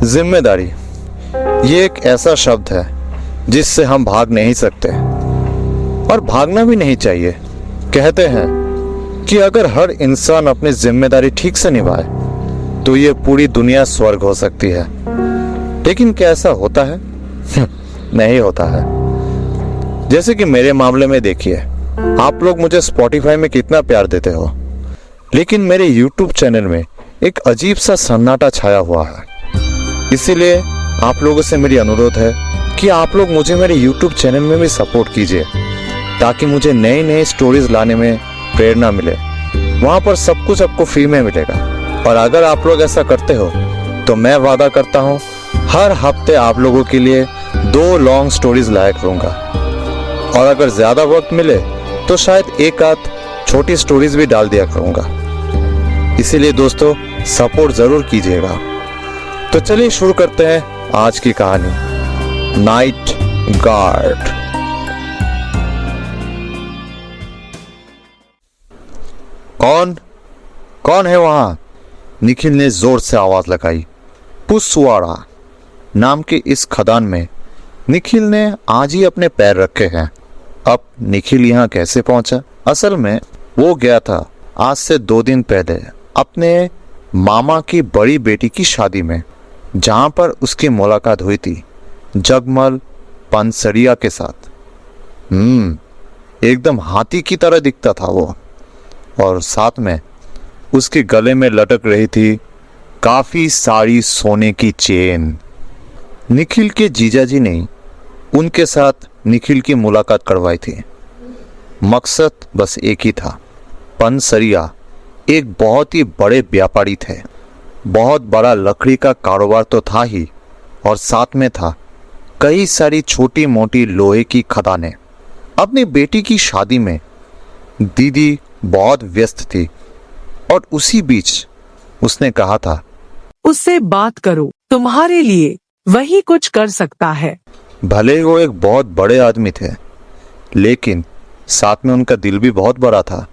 जिम्मेदारी ये एक ऐसा शब्द है जिससे हम भाग नहीं सकते और भागना भी नहीं चाहिए। कहते हैं कि अगर हर इंसान अपनी जिम्मेदारी ठीक से निभाए तो ये पूरी दुनिया स्वर्ग हो सकती है। लेकिन क्या ऐसा होता है? नहीं होता है। जैसे कि मेरे मामले में देखिए, आप लोग मुझे स्पॉटिफाई में कितना प्यार देते हो, लेकिन मेरे यूट्यूब चैनल में एक अजीब सा सन्नाटा छाया हुआ है। इसीलिए आप लोगों से मेरी अनुरोध है कि आप लोग मुझे मेरे यूट्यूब चैनल में भी सपोर्ट कीजिए, ताकि मुझे नई नई स्टोरीज लाने में प्रेरणा मिले। वहां पर सब कुछ आपको फ्री में मिलेगा। और अगर आप लोग ऐसा करते हो तो मैं वादा करता हूँ हर हफ्ते आप लोगों के लिए 2 लॉन्ग स्टोरीज लाया करूंगा। और अगर ज्यादा वक्त मिले तो शायद एक आध छोटी स्टोरीज भी डाल दिया करूंगा। इसीलिए दोस्तों सपोर्ट जरूर कीजिएगा। तो चलिए शुरू करते हैं आज की कहानी, नाइट गार्ड। कौन है वहां? निखिल ने जोर से आवाज लगाई। पुसवाड़ा नाम के इस खदान में निखिल ने आज ही अपने पैर रखे हैं। अब निखिल यहाँ कैसे पहुंचा? असल में वो गया था आज से 2 दिन पहले अपने मामा की बड़ी बेटी की शादी में, जहां पर उसकी मुलाकात हुई थी जगमल पंसरिया के साथ। एकदम हाथी की तरह दिखता था वो, और साथ में उसके गले में लटक रही थी काफी सारी सोने की चेन। निखिल के जीजाजी ने उनके साथ निखिल की मुलाकात करवाई थी। मकसद बस एक ही था। पंसरिया एक बहुत ही बड़े व्यापारी थे। बहुत बड़ा लकड़ी का कारोबार तो था ही, और साथ में था कई सारी छोटी मोटी लोहे की खदानें। अपनी बेटी की शादी में दीदी बहुत व्यस्त थी, और उसी बीच उसने कहा था, उससे बात करो, तुम्हारे लिए वही कुछ कर सकता है। भले ही वो एक बहुत बड़े आदमी थे, लेकिन साथ में उनका दिल भी बहुत बड़ा था।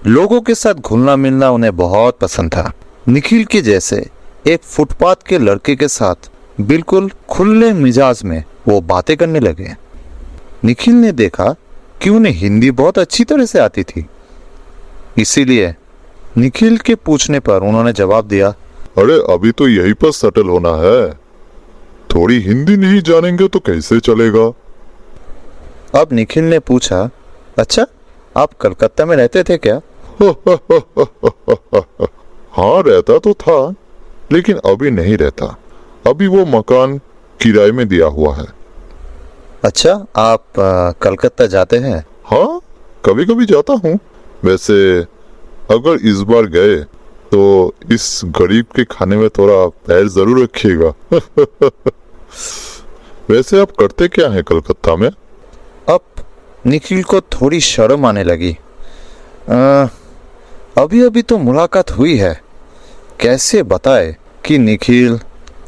लोगों के साथ घुलना मिलना उन्हें बहुत पसंद था। निखिल के जैसे एक फुटपाथ के लड़के के साथ बिल्कुल खुले मिजाज में वो बातें करने लगे। निखिल ने देखा कि उन्हें हिंदी बहुत अच्छी तरह से आती थी। इसीलिए निखिल के पूछने पर उन्होंने जवाब दिया, अरे अभी तो यहीं पर सेटल होना है, थोड़ी हिंदी नहीं जानेंगे तो कैसे चलेगा। अब निखिल ने पूछा, अच्छा आप कलकत्ता में रहते थे क्या? हाँ रहता तो था, लेकिन अभी नहीं रहता। अभी वो मकान किराए में दिया हुआ है। अच्छा आप कलकत्ता जाते हैं? हाँ कभी कभी जाता हूँ। वैसे अगर इस बार गए तो इस गरीब के खाने में थोड़ा पैर जरूर रखिएगा। वैसे आप करते क्या हैं कलकत्ता में? अब निखिल को थोड़ी शर्म आने लगी। अभी अभी तो मुलाकात हुई है, कैसे बताए कि निखिल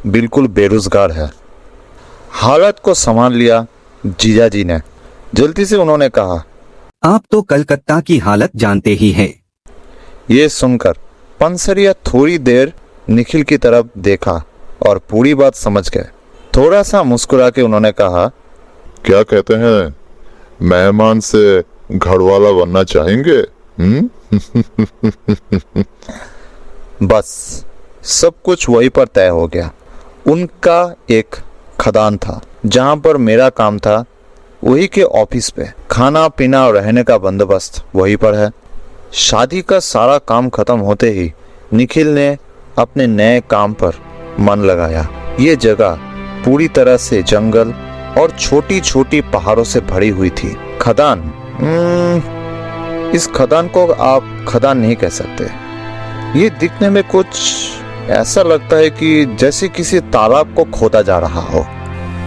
बिल्कुल बेरोजगार है। हालत को संभाल लिया जीजाजी ने। जल्दी से उन्होंने कहा, आप तो कलकत्ता की हालत जानते ही हैं। ये सुनकर पंसरिया थोड़ी देर निखिल की तरफ देखा और पूरी बात समझ गए। थोड़ा सा मुस्कुरा के उन्होंने कहा, क्या कहते हैं, मेहमान से घरवाला बनना चाहेंगे? बस सब कुछ वहीं पर तय हो गया। उनका एक खदान था जहां पर मेरा काम था, वही के ऑफिस पे खाना पीना और रहने का बंदोबस्त वहीं पर है। शादी का सारा काम खत्म होते ही निखिल ने अपने नए काम पर मन लगाया। ये जगह पूरी तरह से जंगल और छोटी छोटी पहाड़ों से भरी हुई थी। खदान, इस खदान को आप खदान नहीं कह सकते। ये दिखने में कुछ ऐसा लगता है कि जैसे किसी तालाब को खोदा जा रहा हो।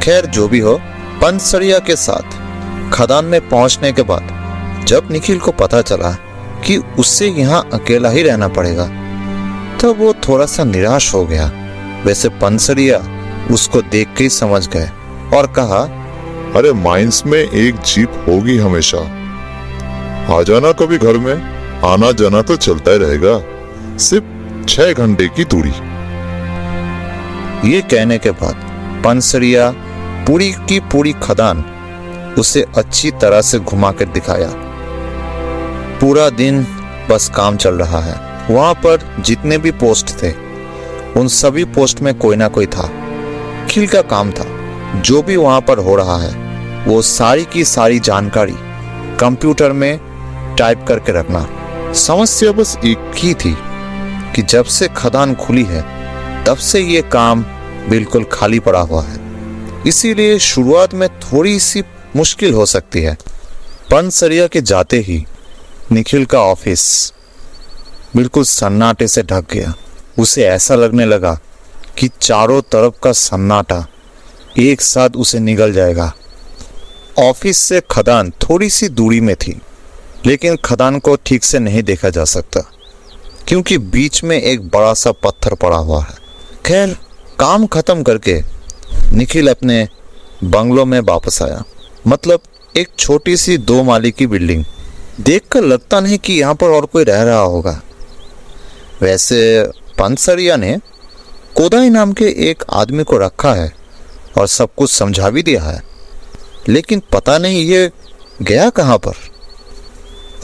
खैर जो भी हो, पंसरिया के साथ खदान में पहुंचने के बाद जब निखिल को पता चला कि उससे यहाँ अकेला ही रहना पड़ेगा, तब वो थोड़ा सा निराश हो गया। वैसे पंसरिया उसको देख के ही समझ गए और कहा, अरे माइंस में एक जीप होगी हमेशा, आ जाना कभी घर में, आना जाना तो चलता ही रहेगा, सिर्फ 6 घंटे की दूरी। ये कहने के बाद पंसरिया पूरी की पूरी खदान उसे अच्छी तरह से घुमा कर दिखाया। पूरा दिन बस काम चल रहा है। वहां पर जितने भी पोस्ट थे उन सभी पोस्ट में कोई ना कोई था। निखिल का काम था जो भी वहां पर हो रहा है वो सारी की सारी जानकारी कंप्यूटर में टाइप करके रखना। समस्या बस एक ही थी कि जब से खदान खुली है तब से ये काम बिल्कुल खाली पड़ा हुआ है, इसीलिए शुरुआत में थोड़ी सी मुश्किल हो सकती है। पंसरिया के जाते ही निखिल का ऑफिस बिल्कुल सन्नाटे से ढक गया। उसे ऐसा लगने लगा कि चारों तरफ का सन्नाटा एक साथ उसे निगल जाएगा। ऑफिस से खदान थोड़ी सी दूरी में थी, लेकिन खदान को ठीक से नहीं देखा जा सकता क्योंकि बीच में एक बड़ा सा पत्थर पड़ा हुआ है। खैर, काम खत्म करके निखिल अपने बंगलों में वापस आया। मतलब एक छोटी सी 2 माले की बिल्डिंग। देखकर लगता नहीं कि यहाँ पर और कोई रह रहा होगा। वैसे पंसरिया ने कोदाई नाम के एक आदमी को रखा है और सब कुछ समझा भी दिया है, लेकिन पता नहीं ये गया कहाँ पर।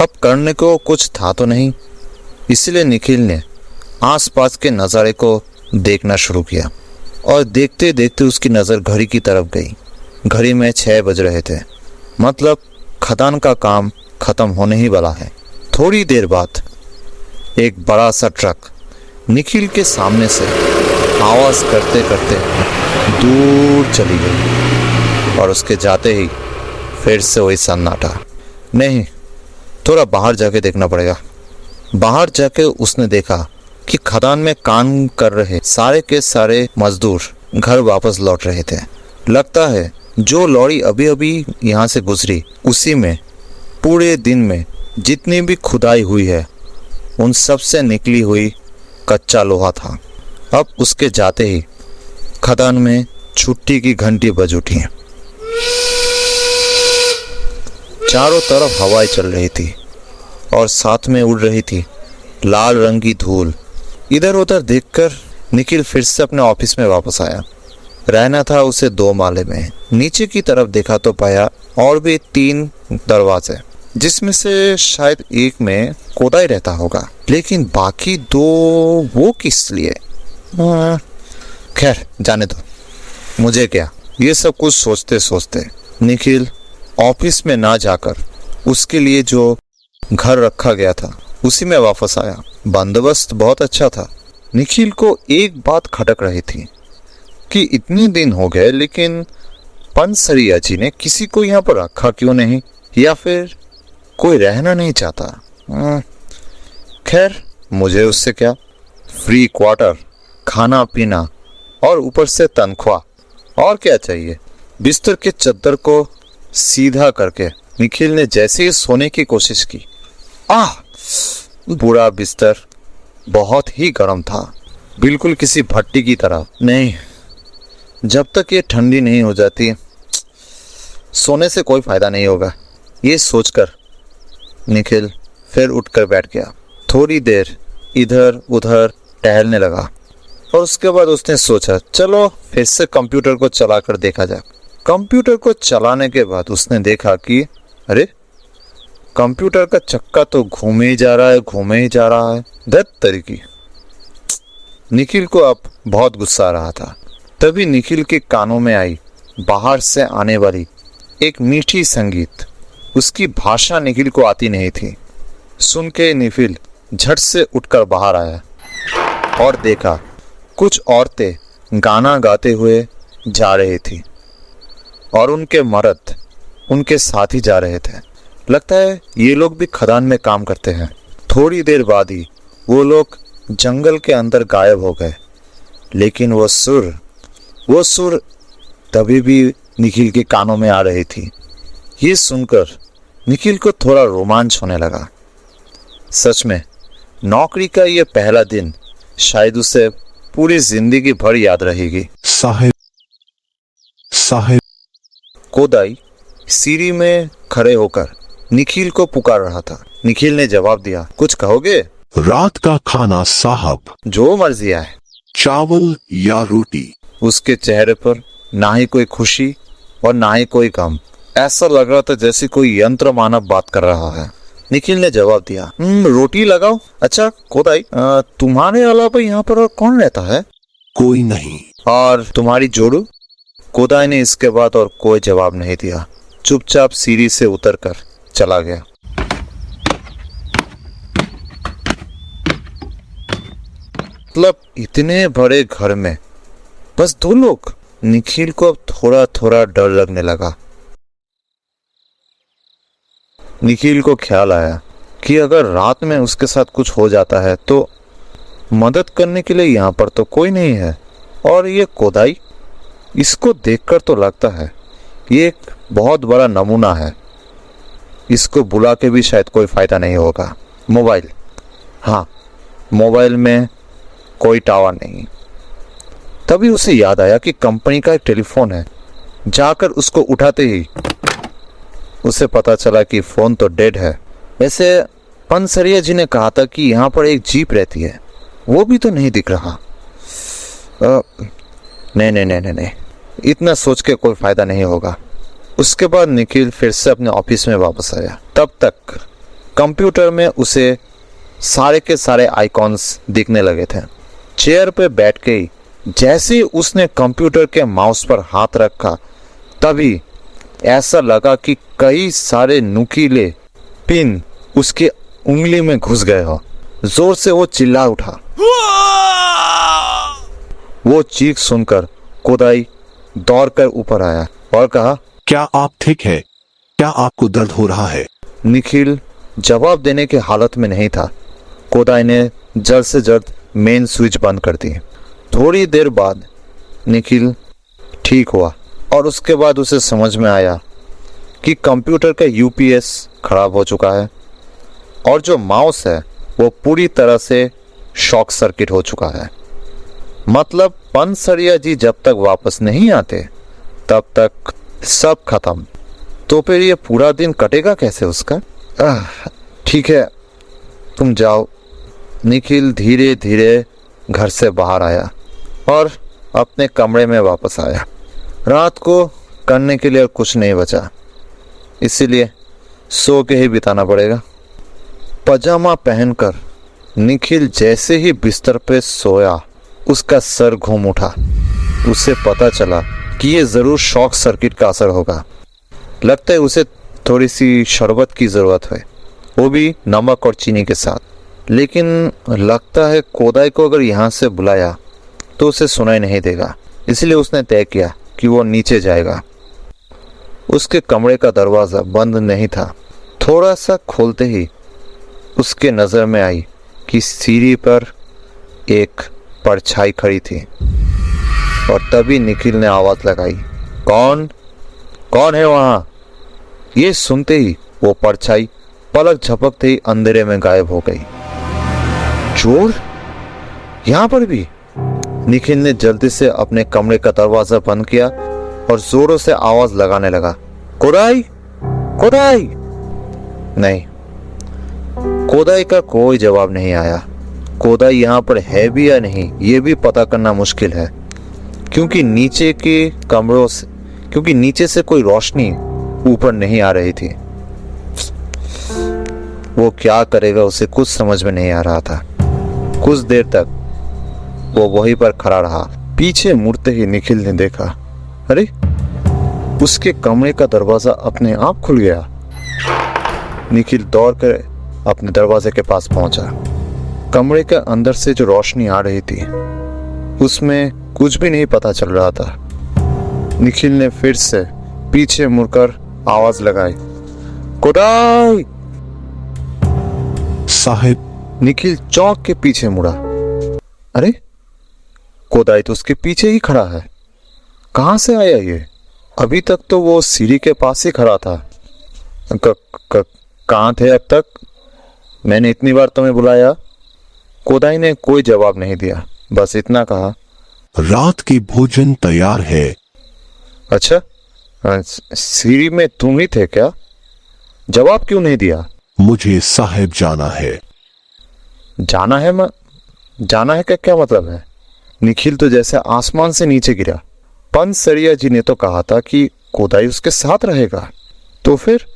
अब करने को कुछ था तो नहीं, इसलिए निखिल ने आसपास के नज़ारे को देखना शुरू किया और देखते देखते उसकी नज़र घड़ी की तरफ गई। घड़ी में 6 बज रहे थे, मतलब खदान का काम खत्म होने ही वाला है। थोड़ी देर बाद एक बड़ा सा ट्रक निखिल के सामने से आवाज़ करते करते दूर चली गई और उसके जाते ही फिर से वही सन्नाटा। नहीं, थोड़ा बाहर जाके देखना पड़ेगा। बाहर जाके उसने देखा कि खदान में काम कर रहे सारे के सारे मजदूर घर वापस लौट रहे थे। लगता है जो लॉरी अभी अभी यहाँ से गुजरी उसी में पूरे दिन में जितनी भी खुदाई हुई है उन सब से निकली हुई कच्चा लोहा था। अब उसके जाते ही खदान में छुट्टी की घंटी बज उठी। चारों तरफ हवाएं चल रही थी और साथ में उड़ रही थी लाल रंग की धूल। इधर उधर देखकर निखिल फिर से अपने ऑफिस में वापस आया। रहना था उसे 2 माले में। नीचे की तरफ देखा तो पाया और भी 3 दरवाजे, जिसमें से शायद एक में कोदाई रहता होगा, लेकिन बाकी 2 वो किस लिए? खैर जाने दो, मुझे क्या। ये सब कुछ सोचते सोचते निखिल ऑफिस में ना जाकर उसके लिए जो घर रखा गया था उसी में वापस आया। बंदोबस्त बहुत अच्छा था। निखिल को एक बात खटक रही थी कि इतने दिन हो गए लेकिन पंसरिया जी ने किसी को यहाँ पर रखा क्यों नहीं, या फिर कोई रहना नहीं चाहता। खैर मुझे उससे क्या, फ्री क्वार्टर, खाना पीना और ऊपर से तनख्वाह, और क्या चाहिए। बिस्तर के चद्दर को सीधा करके निखिल ने जैसे ही सोने की कोशिश की, पूरा बिस्तर बहुत ही गर्म था, बिल्कुल किसी भट्टी की तरह। नहीं, जब तक ये ठंडी नहीं हो जाती सोने से कोई फायदा नहीं होगा। ये सोचकर निखिल फिर उठकर बैठ गया। थोड़ी देर इधर उधर टहलने लगा और उसके बाद उसने सोचा चलो फिर से कंप्यूटर को चलाकर देखा जाए। कंप्यूटर को चलाने के बाद उसने देखा कि अरे कंप्यूटर का चक्का तो घूमे ही जा रहा है। दत्त तरीकी। निखिल को अब बहुत गुस्सा आ रहा था। तभी निखिल के कानों में आई बाहर से आने वाली एक मीठी संगीत। उसकी भाषा निखिल को आती नहीं थी। सुन के निखिल झट से उठकर बाहर आया और देखा कुछ औरतें गाना गाते हुए जा रही थी और उनके मर्द उनके साथ ही जा रहे थे। लगता है ये लोग भी खदान में काम करते हैं। थोड़ी देर बाद ही वो लोग जंगल के अंदर गायब हो गए, लेकिन वो सुर तभी भी निखिल के कानों में आ रही थी। ये सुनकर निखिल को थोड़ा रोमांच होने लगा। सच में नौकरी का ये पहला दिन शायद उसे पूरी जिंदगी भर याद रहेगी। साहिब कोदाई सीढ़ी में खड़े होकर निखिल को पुकार रहा था। निखिल ने जवाब दिया, कुछ कहोगे? रात का खाना साहब, जो मर्जी है। चावल या रोटी? उसके चेहरे पर ना ही कोई खुशी और ना ही कोई गम। ऐसा लग रहा था जैसे कोई यंत्र मानव बात कर रहा है। निखिल ने जवाब दिया, रोटी लगाओ। अच्छा कोदाई, तुम्हारे अलावा यहाँ पर और कौन रहता है? कोई नहीं। और तुम्हारी जोड़ू? कोदाई ने इसके बाद और कोई जवाब नहीं दिया, चुपचाप सीढ़ी से उतरकर चला गया। मतलब इतने बड़े घर में बस 2 लोग। निखिल को अब थोड़ा थोड़ा डर लगने लगा। निखिल को ख्याल आया कि अगर रात में उसके साथ कुछ हो जाता है तो मदद करने के लिए यहाँ पर तो कोई नहीं है। और ये कोदाई, इसको देखकर तो लगता है ये एक बहुत बड़ा नमूना है। इसको बुला के भी शायद कोई फायदा नहीं होगा। मोबाइल, हाँ मोबाइल में कोई टावर नहीं। तभी उसे याद आया कि कंपनी का एक टेलीफोन है। जाकर उसको उठाते ही उसे पता चला कि फोन तो डेड है। वैसे पंसरिया जी ने कहा था कि यहाँ पर एक जीप रहती है, वो भी तो नहीं दिख रहा। नहीं, इतना सोच के कोई फायदा नहीं होगा। उसके बाद निखिल फिर से अपने ऑफिस में वापस आया। तब तक कंप्यूटर में उसे सारे के सारे आइकॉन्स दिखने लगे थे। चेयर पे बैठ के ही जैसे ही उसने कंप्यूटर के माउस पर हाथ रखा, तभी ऐसा लगा कि कई सारे नुकीले पिन उसके उंगली में घुस गए हो। जोर से वो चिल्ला उठा। वो चीख सुनकर कोदाई दौड़कर ऊपर आया और कहा, क्या आप ठीक है? क्या आपको दर्द हो रहा है? निखिल जवाब देने की हालत में नहीं था। कोदाई ने जल्द से जल्द मेन स्विच बंद कर दी। थोड़ी देर बाद निखिल ठीक हुआ और उसके बाद उसे समझ में आया कि कंप्यूटर का यूपीएस खराब हो चुका है और जो माउस है वो पूरी तरह से शॉर्ट सर्किट हो चुका है। मतलब पंसरिया जी जब तक वापस नहीं आते तब तक सब खत्म। तो फिर ये पूरा दिन कटेगा कैसे उसका? ठीक है, तुम जाओ। निखिल धीरे धीरे घर से बाहर आया और अपने कमरे में वापस आया। रात को करने के लिए कुछ नहीं बचा, इसीलिए सो के ही बिताना पड़ेगा। पजामा पहनकर निखिल जैसे ही बिस्तर पे सोया, उसका सर घूम उठा। उसे पता चला कि ये जरूर शॉक सर्किट का असर होगा। लगता है उसे थोड़ी सी शरबत की जरूरत है, वो भी नमक और चीनी के साथ। लेकिन लगता है कोदाई को अगर यहाँ से बुलाया तो उसे सुनाई नहीं देगा, इसलिए उसने तय किया कि वो नीचे जाएगा। उसके कमरे का दरवाज़ा बंद नहीं था। थोड़ा सा खोलते ही उसके नज़र में आई कि सीढ़ी पर एक परछाई खड़ी थी और तभी निखिल ने आवाज़ लगाई, कौन है वहाँ? ये सुनते ही वो परछाई पलक झपकते ही अंधेरे में गायब हो गई। चोर यहाँ पर भी? निखिल ने जल्दी से अपने कमरे का दरवाजा बंद किया और जोरों से आवाज लगाने लगा, कोदाई! नहीं, कोदाई का कोई जवाब नहीं आया। कोदाई यहाँ पर है भी या नहीं ये भी पता करना मुश्किल है, क्योंकि नीचे से कोई रोशनी ऊपर नहीं आ रही थी। वो क्या करेगा उसे कुछ समझ में नहीं आ रहा था। कुछ देर तक वो वहीं पर खड़ा रहा। पीछे मुड़ते ही निखिल ने देखा, अरे उसके कमरे का दरवाजा अपने आप खुल गया। निखिल दौड़कर अपने दरवाजे के पास पहुंचा। कमरे के अंदर से जो रोशनी आ रही थी उसमें कुछ भी नहीं पता चल रहा था। निखिल ने फिर से पीछे मुड़कर आवाज लगाई, कोदाई! साहब। निखिल चौंक के पीछे मुड़ा। अरे कोदाई तो उसके पीछे ही खड़ा है। कहां से आया ये? अभी तक तो वो सीढ़ी के पास ही खड़ा था। कहां थे अब तक? मैंने इतनी बार तुम्हें बुलाया। कोदाई ने कोई जवाब नहीं दिया, बस इतना कहा, रात की भोजन तैयार है। अच्छा, सीढ़ी में तुम ही थे क्या? जवाब क्यों नहीं दिया? मुझे साहब जाना है। जाना है? जाना है क्या मतलब है? निखिल तो जैसे आसमान से नीचे गिरा। पंचसरिया जी ने तो कहा था कि कोदाई उसके साथ रहेगा। तो फिर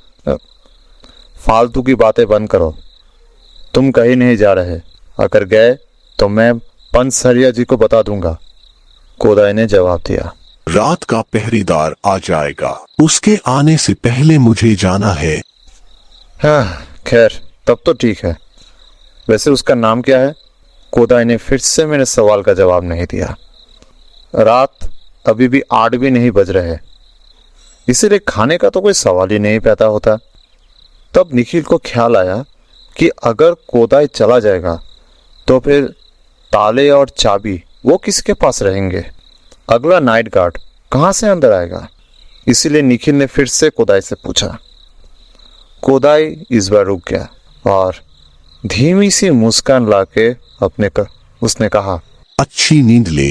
फालतू की बातें बंद करो, तुम कहीं नहीं जा रहे। अगर गए तो मैं पंचसरिया जी को बता दूंगा, कोदाई ने जवाब दिया। रात का पहरेदार आ जाएगा, उसके आने से पहले मुझे जाना है। हाँ, खैर तब तो ठीक है। वैसे उसका नाम क्या है? कोदाई ने फिर से मेरे सवाल का जवाब नहीं दिया। रात अभी भी 8 भी नहीं बज रहे, इसीलिए खाने का तो कोई सवाल ही नहीं पैदा होता। तब निखिल को ख्याल आया कि अगर कोदाई चला जाएगा तो फिर ताले और चाबी वो किसके पास रहेंगे? अगला नाइट गार्ड कहाँ से अंदर आएगा? इसीलिए निखिल ने फिर से कोदाई से पूछा। कोदाई इस बार रुक गया और धीमी सी मुस्कान लाके उसने कहा, अच्छी नींद ले,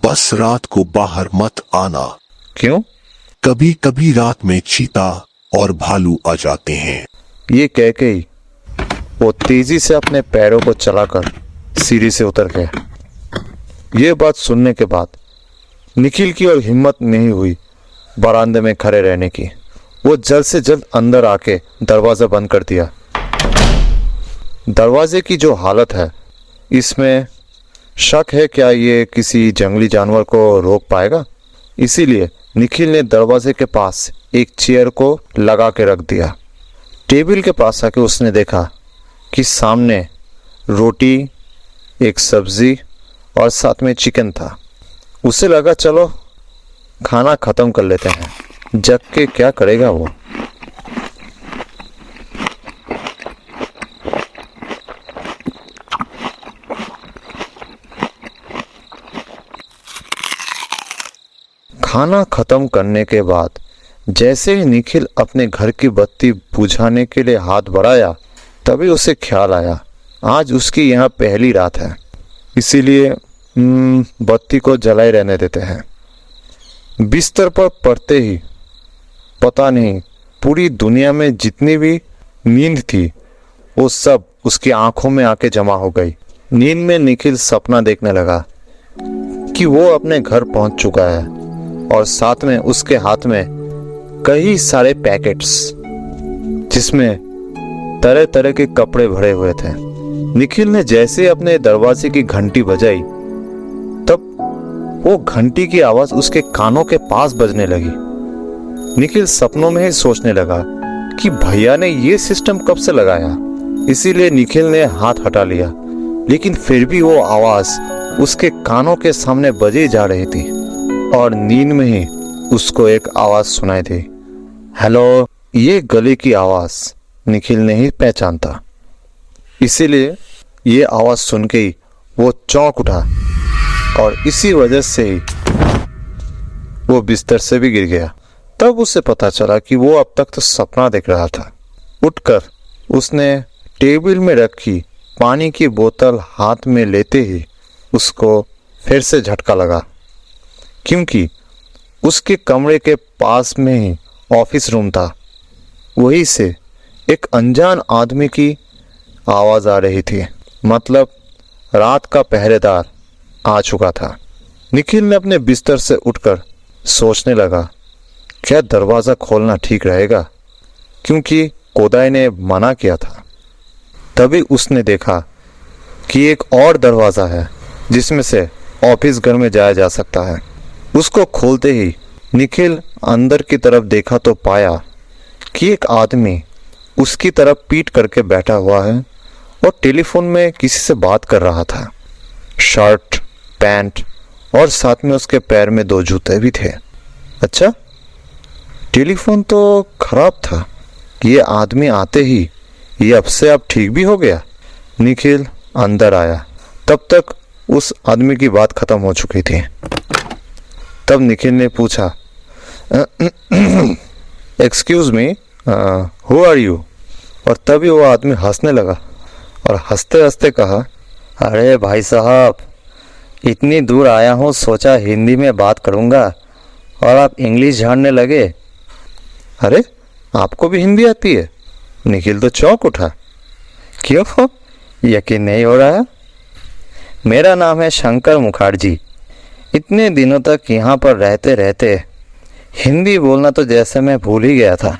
बस रात को बाहर मत आना। क्यों? कभी कभी रात में चीता और भालू आ जाते हैं। ये कह के ही वो तेजी से अपने पैरों को चलाकर सीढ़ी से उतर गया। ये बात सुनने के बाद निखिल की और हिम्मत नहीं हुई बरामदे में खड़े रहने की। वो जल्द से जल्द अंदर आके दरवाजा बंद कर दिया। दरवाजे की जो हालत है, इसमें शक है क्या ये किसी जंगली जानवर को रोक पाएगा? इसीलिए निखिल ने दरवाजे के पास एक चेयर को लगा के रख दिया। टेबल के पास आके उसने देखा कि सामने रोटी, एक सब्जी और साथ में चिकन था। उसे लगा चलो खाना खत्म कर लेते हैं, जग के क्या करेगा वो। खाना खत्म करने के बाद जैसे ही निखिल अपने घर की बत्ती बुझाने के लिए हाथ बढ़ाया, तभी उसे ख्याल आया आज उसकी यहाँ पहली रात है, इसीलिए बत्ती को जलाए रहने देते हैं। बिस्तर पर पड़ते ही पता नहीं पूरी दुनिया में जितनी भी नींद थी वो सब उसकी आंखों में आके जमा हो गई। नींद में निखिल सपना देखने लगा कि वो अपने घर पहुंच चुका है और साथ में उसके हाथ में कई सारे पैकेट्स जिसमें तरह तरह के कपड़े भरे हुए थे। निखिल ने जैसे अपने दरवाजे की घंटी बजाई, तब वो घंटी की आवाज उसके कानों के पास बजने लगी। निखिल सपनों में ही सोचने लगा कि भैया ने ये सिस्टम कब से लगाया। इसीलिए निखिल ने हाथ हटा लिया, लेकिन फिर भी वो आवाज उसके कानों के सामने बजी जा रही थी और नींद में ही उसको एक आवाज सुनाई दी। हेलो। ये गले की आवाज निखिल नहीं पहचानता, इसीलिए ये आवाज सुन के ही वो चौंक उठा और इसी वजह से ही वो बिस्तर से भी गिर गया। तब उसे पता चला कि वो अब तक तो सपना देख रहा था। उठकर उसने टेबल में रखी पानी की बोतल हाथ में लेते ही उसको फिर से झटका लगा, क्योंकि उसके कमरे के पास में ही ऑफिस रूम था। वहीं से एक अनजान आदमी की आवाज आ रही थी, मतलब रात का पहरेदार आ चुका था। निखिल ने अपने बिस्तर से उठकर सोचने लगा, क्या दरवाज़ा खोलना ठीक रहेगा, क्योंकि कोदाई ने मना किया था। तभी उसने देखा कि एक और दरवाज़ा है जिसमें से ऑफिस घर में जाया जा सकता है। उसको खोलते ही निखिल अंदर की तरफ देखा तो पाया कि एक आदमी उसकी तरफ पीठ करके बैठा हुआ है और टेलीफोन में किसी से बात कर रहा था। शर्ट, पैंट और साथ में उसके पैर में 2 जूते भी थे। अच्छा, टेलीफोन तो खराब था, ये आदमी आते ही ये अब से अब ठीक भी हो गया। निखिल अंदर आया, तब तक उस आदमी की बात खत्म हो चुकी थी। तब निखिल ने पूछा, excuse me, who are you? और तभी वो आदमी हंसने लगा और हंसते हंसते कहा, अरे भाई साहब, इतनी दूर आया हूँ, सोचा हिंदी में बात करूँगा और आप इंग्लिश झाड़ने लगे। अरे आपको भी हिंदी आती है? निखिल तो चौंक उठा। क्यों, यकीन नहीं हो रहा? मेरा नाम है शंकर मुखर्जी। इतने दिनों तक यहाँ पर रहते रहते हिंदी बोलना तो जैसे मैं भूल ही गया था।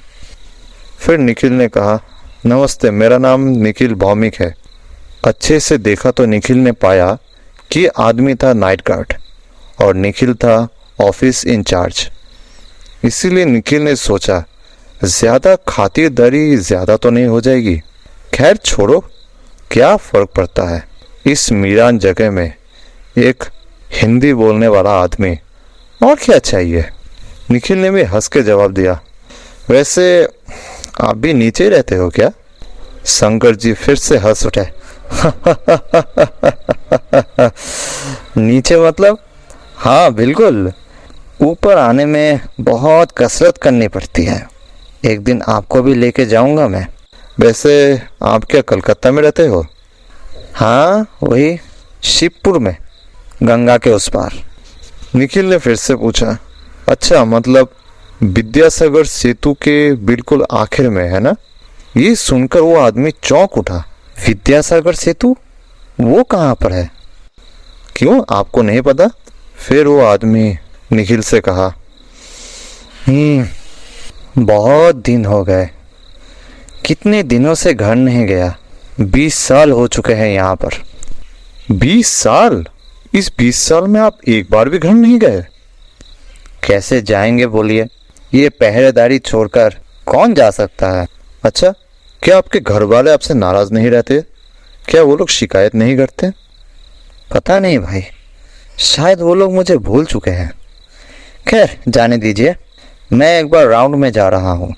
फिर निखिल ने कहा, नमस्ते, मेरा नाम निखिल भौमिक है। अच्छे से देखा तो निखिल ने पाया कि आदमी था नाइट गार्ड और निखिल था ऑफिस इंचार्ज। इसीलिए निखिल ने सोचा ज्यादा खातिरदारी ज्यादा तो नहीं हो जाएगी। खैर छोड़ो, क्या फर्क पड़ता है। इस मीरान जगह में एक हिंदी बोलने वाला आदमी, और क्या चाहिए। निखिल ने भी हंस के जवाब दिया, वैसे आप भी नीचे ही रहते हो क्या? शंकर जी फिर से हंस उठे। नीचे मतलब? हाँ बिल्कुल, ऊपर आने में बहुत कसरत करनी पड़ती है। एक दिन आपको भी लेके जाऊंगा मैं। वैसे आप क्या कलकत्ता में रहते हो? हाँ वही शिवपुर में, गंगा के उस पार। निखिल ने फिर से पूछा, अच्छा मतलब विद्यासागर सेतु के बिल्कुल आखिर में है ना? ये सुनकर वो आदमी चौंक उठा। विद्यासागर सेतु वो कहाँ पर है? क्यों, आपको नहीं पता? फिर वो आदमी निखिल से कहा, बहुत दिन हो गए, कितने दिनों से घर नहीं गया। 20 साल हो चुके हैं यहाँ पर। 20 साल? इस 20 साल में आप एक बार भी घर नहीं गए? कैसे जाएंगे बोलिए, ये पहरेदारी छोड़कर कौन जा सकता है। अच्छा, क्या आपके घर वाले आपसे नाराज नहीं रहते? क्या वो लोग शिकायत नहीं करते? पता नहीं भाई, शायद वो लोग मुझे भूल चुके हैं। खैर जाने दीजिए, मैं एक बार राउंड में जा रहा हूँ।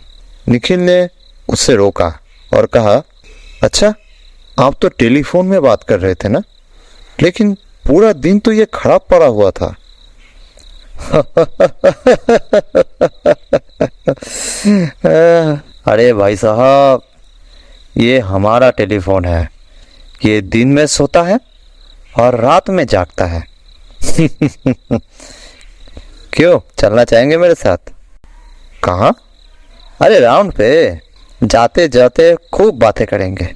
निखिल ने उसे रोका और कहा, अच्छा आप तो टेलीफोन में बात कर रहे थे ना, लेकिन पूरा दिन तो ये खराब पड़ा हुआ था। अरे भाई साहब, ये हमारा टेलीफोन है। ये दिन में सोता है और रात में जागता है। क्यों, चलना चाहेंगे मेरे साथ? कहाँ? अरे राउंड पे, जाते जाते खूब बातें करेंगे,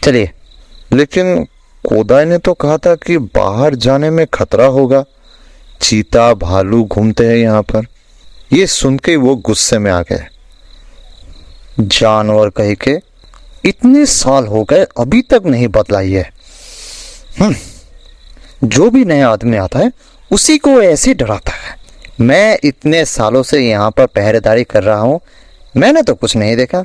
चलिए। लेकिन कोदाई ने तो कहा था कि बाहर जाने में खतरा होगा, चीता भालू घूमते हैं यहाँ पर। ये सुन के वो गुस्से में आ गए। जानवर कह के, इतने साल हो गए अभी तक नहीं बदलाई है। जो भी नया आदमी आता है उसी को ऐसे डराता है। मैं इतने सालों से यहाँ पर पहरेदारी कर रहा हूँ, मैंने तो कुछ नहीं देखा।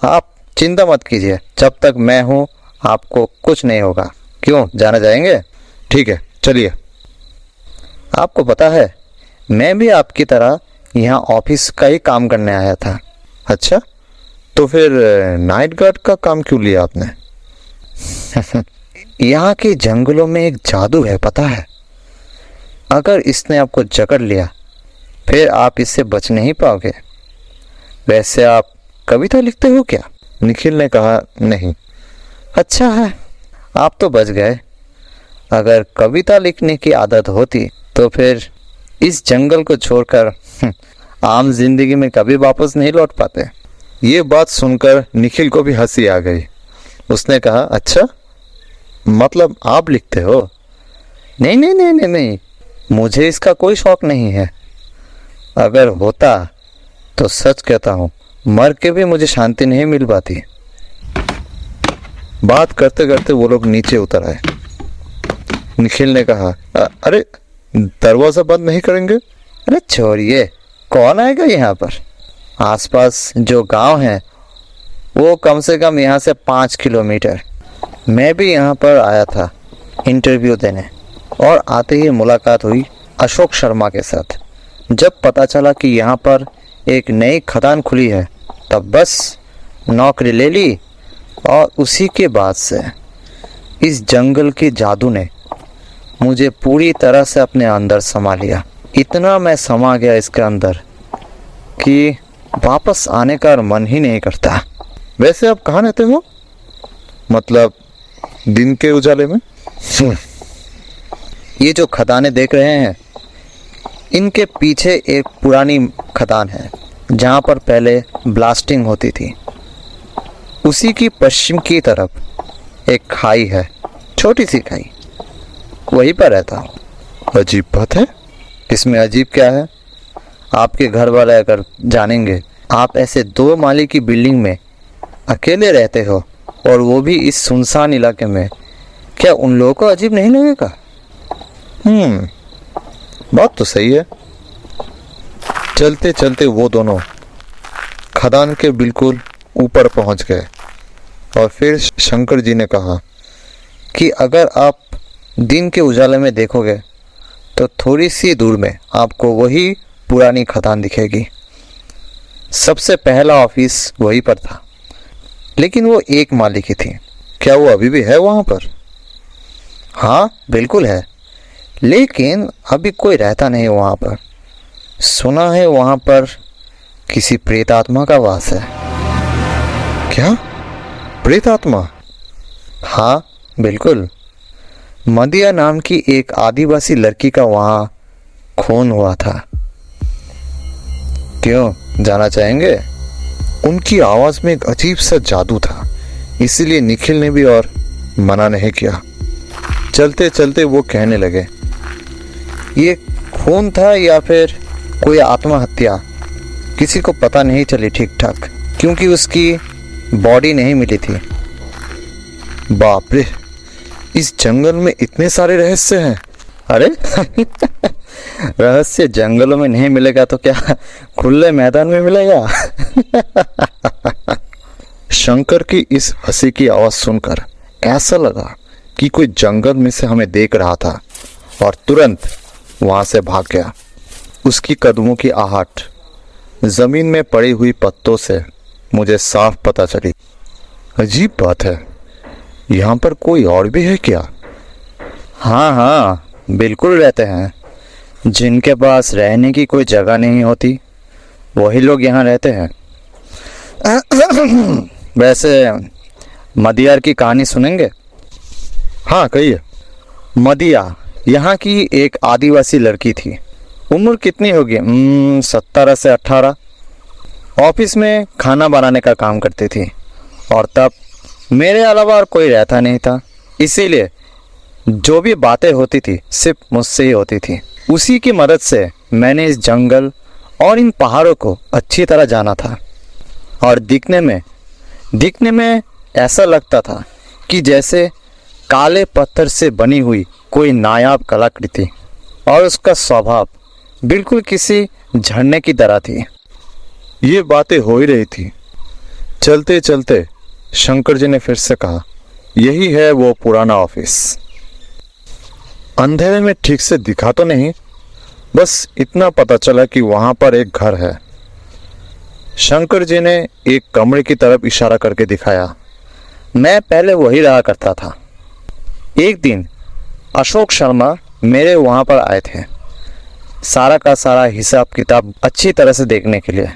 आप चिंता मत कीजिए, जब तक मैं हूँ आपको कुछ नहीं होगा। क्यों, जाना जाएंगे? ठीक है, चलिए। आपको पता है, मैं भी आपकी तरह यहाँ ऑफिस का ही काम करने आया था। अच्छा, तो फिर नाइट गार्ड का काम क्यों लिया आपने? यहाँ के जंगलों में एक जादू है, पता है? अगर इसने आपको जकड़ लिया फिर आप इससे बच नहीं पाओगे। वैसे आप कविता लिखते हो क्या? निखिल ने कहा, नहीं। अच्छा है, आप तो बच गए। अगर कविता लिखने की आदत होती तो फिर इस जंगल को छोड़कर आम जिंदगी में कभी वापस नहीं लौट पाते। ये बात सुनकर निखिल को भी हंसी आ गई। उसने कहा, अच्छा मतलब आप लिखते हो? नहीं नहीं नहीं नहीं नहीं, मुझे इसका कोई शौक नहीं है। अगर होता तो सच कहता हूँ, मर के भी मुझे शांति नहीं मिल पाती। बात करते करते वो लोग नीचे उतर आए। निखिल ने कहा, अरे दरवाजा बंद नहीं करेंगे? अरे छोड़िए, कौन आएगा यहाँ पर। आसपास जो गांव है वो कम से कम यहाँ से 5 किलोमीटर। मैं भी यहाँ पर आया था इंटरव्यू देने, और आते ही मुलाकात हुई अशोक शर्मा के साथ। जब पता चला कि यहाँ पर एक नई खदान खुली है, तब बस नौकरी ले ली। और उसी के बाद से इस जंगल के जादू ने मुझे पूरी तरह से अपने अंदर समा लिया। इतना मैं समा गया इसके अंदर कि वापस आने का मन ही नहीं करता। वैसे आप कहाँ रहते हो? मतलब दिन के उजाले में? ये जो खदानें देख रहे हैं, इनके पीछे एक पुरानी खदान है जहाँ पर पहले ब्लास्टिंग होती थी। उसी की पश्चिम की तरफ एक खाई है, छोटी सी खाई। वहीं पर रहता हूँ। अजीब बात है। इसमें अजीब क्या है? आपके घर वाले अगर जानेंगे आप ऐसे 2 माले की बिल्डिंग में अकेले रहते हो और वो भी इस सुनसान इलाके में, क्या उन लोगों को अजीब नहीं लगेगा? बात तो सही है। चलते चलते वो दोनों खदान के बिल्कुल ऊपर पहुंच गए और फिर शंकर जी ने कहा कि अगर आप दिन के उजाले में देखोगे तो थोड़ी सी दूर में आपको वही पुरानी खदान दिखेगी। सबसे पहला ऑफिस वहीं पर था, लेकिन वो 1 माले की थी। क्या वो अभी भी है वहां पर? हाँ बिल्कुल है, लेकिन अभी कोई रहता नहीं वहाँ पर। सुना है वहाँ पर किसी प्रेत आत्मा का वास है। क्या? प्रेत आत्मा? हाँ बिल्कुल। मदिया नाम की एक आदिवासी लड़की का वहाँ खून हुआ था। क्यों, जाना चाहेंगे? उनकी आवाज में एक अजीब सा जादू था, इसीलिए निखिल ने भी और मना नहीं किया। चलते चलते वो कहने लगे, ये खून था या फिर कोई आत्महत्या, किसी को पता नहीं चली ठीक ठाक, क्योंकि उसकी बॉडी नहीं मिली थी। बाप रे, इस जंगल में इतने सारे रहस्य हैं। अरे रहस्य जंगलों में नहीं मिलेगा तो क्या खुले मैदान में मिलेगा? शंकर की इस हंसी की आवाज सुनकर ऐसा लगा कि कोई जंगल में से हमें देख रहा था और तुरंत वहां से भाग गया। उसकी कदमों की आहट जमीन में पड़ी हुई पत्तों से मुझे साफ पता चली। अजीब बात है, यहाँ पर कोई और भी है क्या? हाँ हाँ बिल्कुल रहते हैं। जिनके पास रहने की कोई जगह नहीं होती वही लोग यहाँ रहते हैं। वैसे मदियार की कहानी सुनेंगे? हाँ कहिए। मदिया यहाँ की एक आदिवासी लड़की थी। उम्र कितनी होगी? 17 से 18। ऑफिस में खाना बनाने का काम करती थी और तब मेरे अलावा और कोई रहता नहीं था, इसीलिए जो भी बातें होती थी सिर्फ मुझसे ही होती थी। उसी की मदद से मैंने इस जंगल और इन पहाड़ों को अच्छी तरह जाना था और दिखने में ऐसा लगता था कि जैसे काले पत्थर से बनी हुई कोई नायाब कलाकृति, और उसका स्वभाव बिल्कुल किसी झरने की तरह थी। ये बातें हो ही रही थी। चलते चलते शंकर जी ने फिर से कहा, यही है वो पुराना ऑफिस। अंधेरे में ठीक से दिखा तो नहीं, बस इतना पता चला कि वहां पर एक घर है। शंकर जी ने एक कमरे की तरफ इशारा करके दिखाया। मैं पहले वही रहा करता था। एक दिन अशोक शर्मा मेरे वहाँ पर आए थे, सारा का सारा हिसाब किताब अच्छी तरह से देखने के लिए।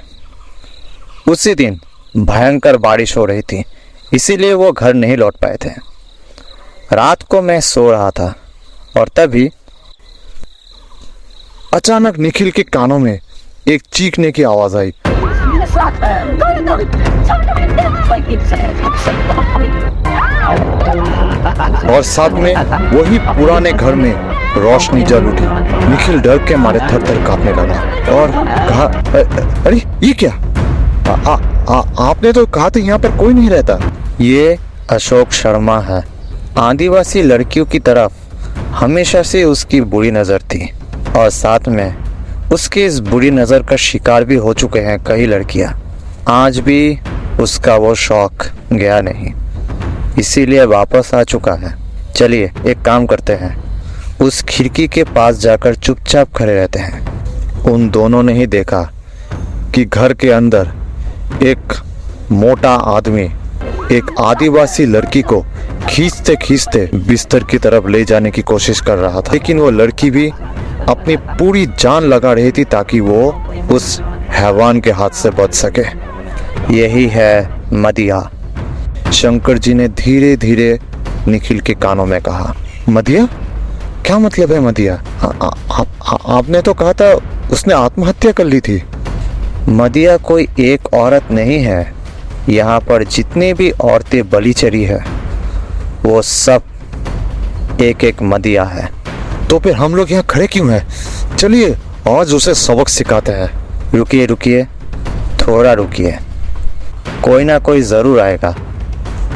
उसी दिन भयंकर बारिश हो रही थी, इसीलिए वो घर नहीं लौट पाए थे। रात को मैं सो रहा था और तभी अचानक निखिल के कानों में एक चीखने की आवाज आई। और साथ में वही पुराने घर में रोशनी जल उठी। निखिल डर के मारे थर थर कांपने लगा और कहा, अरे ये क्या? आपने तो कहा था यहाँ पर कोई नहीं रहता। ये अशोक शर्मा है। आदिवासी लड़कियों की तरफ हमेशा से उसकी बुरी नज़र थी और साथ में उसकी इस बुरी नज़र का शिकार भी हो चुके हैं कई लड़कियां। आज भी उसका वो शौक गया नहीं, इसीलिए वापस आ चुका है। चलिए एक काम करते हैं, उस खिड़की के पास जाकर चुपचाप खड़े रहते हैं। उन दोनों ने ही देखा कि घर के अंदर एक मोटा आदमी एक आदिवासी लड़की को खींचते खींचते बिस्तर की तरफ ले जाने की कोशिश कर रहा था, लेकिन वो लड़की भी अपनी पूरी जान लगा रही थी ताकि वो उस हैवान के हाथ से बच सके। यही है मदिया। शंकर जी ने धीरे धीरे निखिल के कानों में कहा। मदिया? क्या मतलब है मदिया? आपने तो कहा था उसने आत्महत्या कर ली थी। मदिया कोई एक औरत नहीं है। यहाँ पर जितनी भी औरतें बलि चढ़ी है वो सब एक एक मदिया है। तो फिर हम लोग यहाँ खड़े क्यों हैं? चलिए आज उसे सबक सिखाते हैं। रुकिए रुकिए, थोड़ा रुकिए, कोई ना कोई ज़रूर आएगा।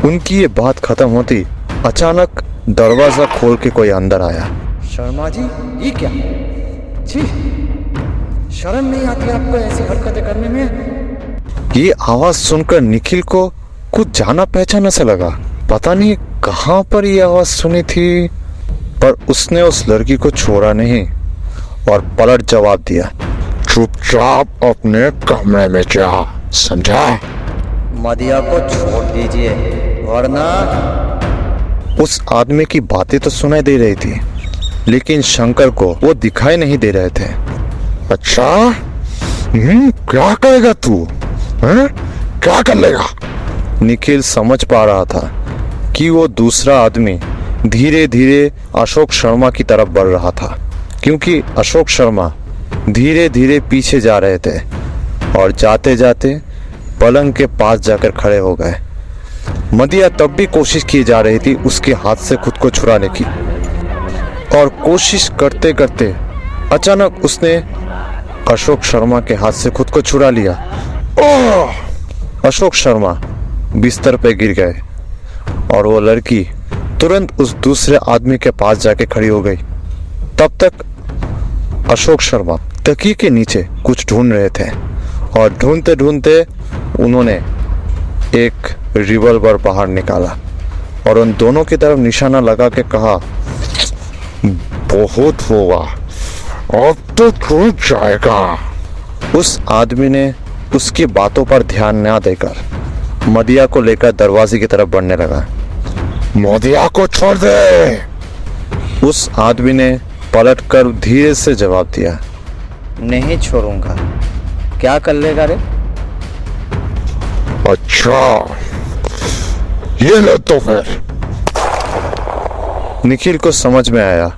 उनकी ये बात खत्म होती अचानक दरवाजा खोल के कोई अंदर आया। शर्मा जी, ये क्या? छी, शर्म नहीं आती आपको ऐसी हरकतें करने में? ये आवाज सुनकर निखिल को कुछ जाना पहचाना सा लगा। पता नहीं कहाँ पर ये आवाज सुनी थी, पर उसने उस लड़की को छोड़ा नहीं और पलट जवाब दिया, चुपचाप अपने कमरे में जा, समझा? मदिया को छोड़ दीजिए वरना। उस आदमी की बातें तो सुनाई दे रही थी, लेकिन शंकर को वो दिखाई नहीं दे रहे थे। अच्छा, क्या करेगा तू? क्या कर लेगा? निखिल समझ पा रहा था कि वो दूसरा आदमी धीरे धीरे अशोक शर्मा की तरफ बढ़ रहा था, क्योंकि अशोक शर्मा धीरे धीरे पीछे जा रहे थे और जाते जाते पलंग के पास जाकर खड़े हो गए। मदिया तब भी कोशिश की जा रही थी उसके हाथ से खुद को छुड़ाने की, और कोशिश करते करते अचानक उसने अशोक शर्मा के हाथ से खुद को छुड़ा लिया। अशोक शर्मा बिस्तर पे गिर गए और वो लड़की तुरंत उस दूसरे आदमी के पास जाके खड़ी हो गई। तब तक अशोक शर्मा तकिए के नीचे कुछ ढूंढ रहे थे और ढूंढते ढूंढते उन्होंने एक रिवॉल्वर बाहर निकाला और उन दोनों की तरफ निशाना लगा के कहा, बहुत होगा, अब तो छूट जाएगा। उस आदमी ने उसकी बातों पर ध्यान न देकर मदिया को लेकर दरवाजे की तरफ बढ़ने लगा। मदिया को छोड़ दे। उस आदमी ने पलटकर धीरे से जवाब दिया, नहीं छोड़ूंगा। क्या कर लेगा रे? अच्छा, ये ले तो फिर। निखिल को समझ में आया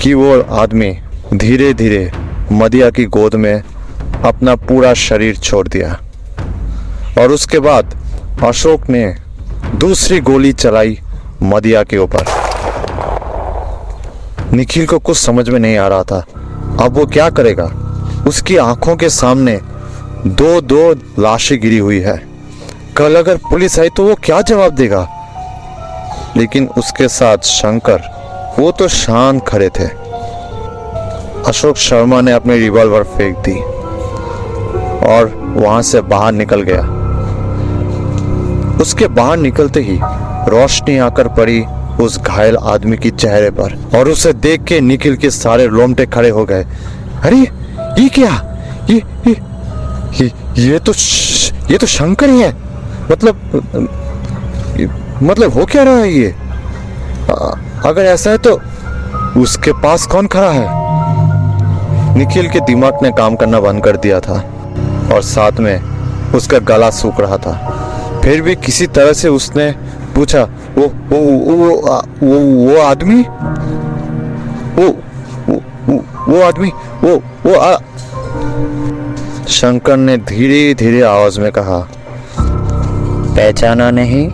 कि वो आदमी धीरे धीरे मदिया की गोद में अपना पूरा शरीर छोड़ दिया और उसके बाद अशोक ने दूसरी गोली चलाई मदिया के ऊपर। निखिल को कुछ समझ में नहीं आ रहा था अब वो क्या करेगा। उसकी आंखों के सामने दो लाशें गिरी हुई है। कल अगर पुलिस आई तो वो क्या जवाब देगा। लेकिन उसके साथ शंकर, वो तो शांत खड़े थे। अशोक शर्मा ने अपनी रिवॉल्वर फेंक दी और वहां से बाहर निकल गया। उसके बाहर निकलते ही रोशनी आकर पड़ी उस घायल आदमी की चेहरे पर और उसे देख के निखिल के सारे रोंगटे खड़े हो गए। अरे ये क्या? ये तो शंकर ही है। मतलब हो क्या रहा है ये? अगर ऐसा है तो उसके पास कौन खड़ा है? निखिल के दिमाग ने काम करना बंद कर दिया था और साथ में उसका गला सूख रहा था। फिर भी किसी तरह से उसने पूछा, वो आदमी, वो आदमी, शंकर ने धीरे धीरे आवाज में कहा, पहचाना नहीं?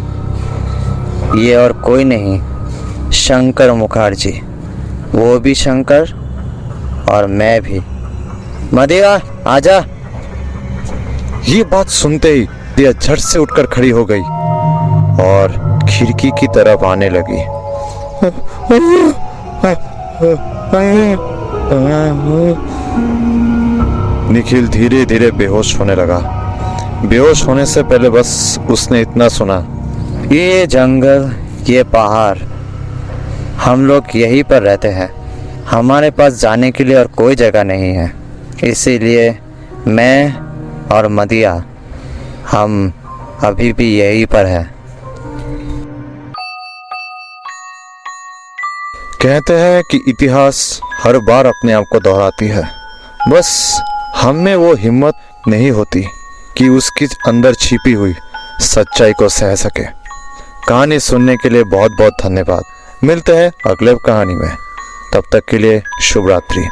ये और कोई नहीं, शंकर मुखर्जी। वो भी शंकर और मैं भी। मदिया आजा। ये बात सुनते ही दिया झट से उठकर खड़ी हो गई और खिड़की की तरफ आने लगी। निखिल धीरे धीरे बेहोश होने लगा। बेहोश होने से पहले बस उसने इतना सुना, ये जंगल, ये पहाड़, हम लोग यहीं पर रहते हैं। हमारे पास जाने के लिए और कोई जगह नहीं है। इसीलिए मैं और मदिया, हम अभी भी यहीं पर हैं। कहते हैं कि इतिहास हर बार अपने आप को दोहराती है। बस हम में वो हिम्मत नहीं होती कि उसकी अंदर छिपी हुई सच्चाई को सह सके। कहानी सुनने के लिए बहुत बहुत धन्यवाद। मिलते हैं अगले कहानी में। तब तक के लिए शुभ रात्रि।